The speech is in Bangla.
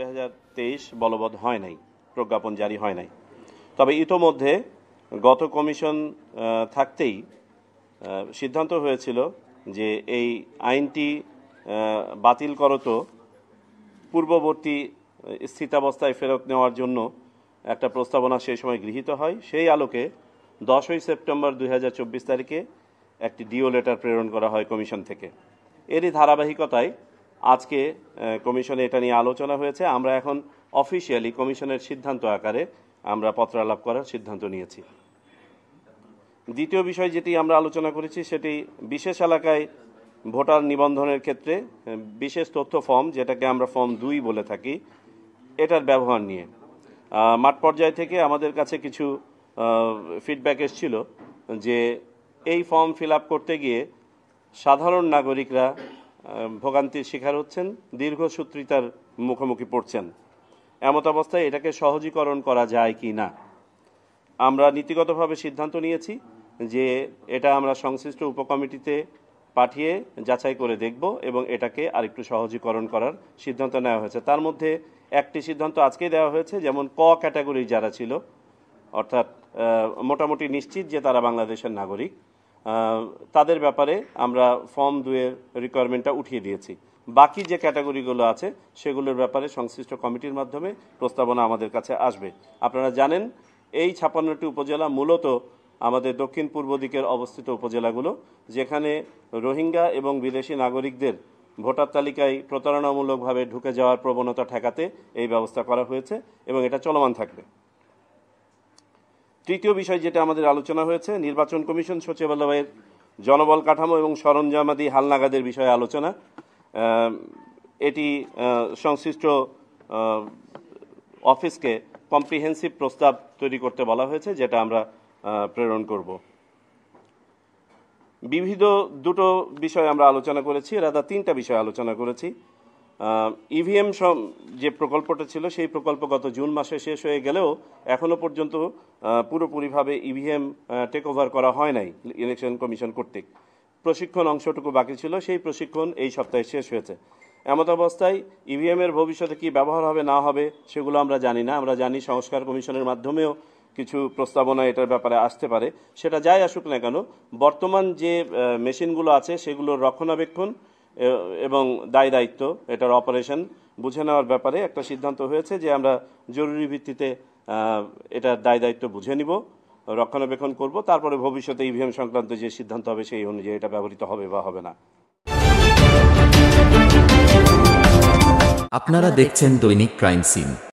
2023 বলবৎ হয় নাই, প্রজ্ঞাপন জারি হয় নাই। তবে ইতোমধ্যে গত কমিশন থাকতেই সিদ্ধান্ত হয়েছিল যে এই আইনটি বাতিল করত পূর্ববর্তী স্থিতাবস্থায় ফেরত নেওয়ার জন্য একটা প্রস্তাবনা সেই সময় গৃহীত হয়। সেই আলোকে 10ই সেপ্টেম্বর 2024 তারিখে একটি ডিও লেটার প্রেরণ করা হয় কমিশন থেকে। এরই ধারাবাহিকতায় আজকে কমিশনে এটা নিয়ে আলোচনা হয়েছে। আমরা এখন অফিসিয়ালি কমিশনের সিদ্ধান্ত আকারে আমরা পত্রালাপ করার সিদ্ধান্ত নিয়েছি। দ্বিতীয় বিষয় যেটি আমরা আলোচনা করেছি সেটি বিশেষ এলাকায় ভোটার নিবন্ধনের ক্ষেত্রে বিশেষ তথ্য ফর্ম, যেটাকে আমরা ফর্ম 2 বলে থাকি, এটার ব্যবহার নিয়ে মাঠ পর্যায় থেকে আমাদের কাছে কিছু ফিডব্যাক এসেছিল যে এই ফর্ম ফিল আপ করতে গিয়ে সাধারণ নাগরিকরা ভোগান্তির শিকার হচ্ছেন, দীর্ঘসূত্রিতার মুখোমুখি পড়ছেন। এমত অবস্থায় এটাকে সহজীকরণ করা যায় কি না, আমরা নীতিগতভাবে সিদ্ধান্ত নিয়েছি যে এটা আমরা সংশ্লিষ্ট উপকমিটিতে পাঠিয়ে যাচাই করে দেখব এবং এটাকে আরেকটু সহজীকরণ করার সিদ্ধান্ত নেওয়া হয়েছে। তার মধ্যে একটি সিদ্ধান্ত আজকেই দেওয়া হয়েছে, যেমন ক ক্যাটাগরির যারা ছিল, অর্থাৎ মোটামুটি নিশ্চিত যে তারা বাংলাদেশের নাগরিক, তাদের ব্যাপারে আমরা ফর্ম 2 এর রিকোয়ারমেন্টটা উঠিয়ে দিয়েছি। বাকি যে ক্যাটাগরিগুলো আছে সেগুলোর ব্যাপারে সংশ্লিষ্ট কমিটির মাধ্যমে প্রস্তাবনা আমাদের কাছে আসবে। আপনারা জানেন এই 56টি উপজেলা মূলত আমাদের দক্ষিণ পূর্ব দিকের অবস্থিত উপজেলাগুলো, যেখানে রোহিঙ্গা এবং বিদেশি নাগরিকদের ভোটার তালিকায় প্রতারণামূলকভাবে ঢুকে যাওয়ার প্রবণতা ঠেকাতে এই ব্যবস্থা করা হয়েছে এবং এটা চলমান থাকবে। তৃতীয় বিষয় যেটা আমাদের আলোচনা হয়েছে, নির্বাচন কমিশন সচিবালয়ের জনবল কাঠামো এবং সরঞ্জামাদি হালনাগাদের বিষয়ে আলোচনা। এটি সংশ্লিষ্ট অফিসকে কম্প্রিহেন্সিভ প্রস্তাব তৈরি করতে বলা হয়েছে, যেটা আমরা প্রেরণ করব। বিবিধ দুটো বিষয় আমরা আলোচনা করেছি, রাদা 3টা বিষয় আলোচনা করেছি। ইভিএম যে প্রকল্পটা ছিল সেই প্রকল্প গত জুন মাসে শেষ হয়ে গেলেও এখনো পর্যন্ত পুরোপুরিভাবে ইভিএম টেক ওভার করা হয় নাই ইলেকশন কমিশন কর্তৃক। প্রশিক্ষণ অংশটুকু বাকি ছিল, সেই প্রশিক্ষণ এই সপ্তাহে শেষ হয়েছে। এমত অবস্থায় ইভিএম এর ভবিষ্যতে কি ব্যবহার হবে না হবে সেগুলো আমরা জানি না। আমরা জানি সংস্কার কমিশনের মাধ্যমেও কিছু প্রস্তাবনা এটার ব্যাপারে আসতে পারে। সেটা যাই আসুক না কেন, বর্তমান যে মেশিনগুলো আছে সেগুলোর রক্ষণাবেক্ষণ এবং দায় দায়িত্ব, এটার অপারেশন বুঝে নেওয়ার ব্যাপারে একটা সিদ্ধান্ত হয়েছে যে আমরা জরুরি ভিত্তিতে এটার দায় দায়িত্ব বুঝে নিব, রক্ষণাবেক্ষণ করব, তারপরে ভবিষ্যতে ইভিএম সংক্রান্ত যে সিদ্ধান্ত হবে সেই অনুযায়ী এটা ব্যবহৃত হবে বা হবে না। আপনারা দেখছেন দৈনিক ক্রাইম সিন।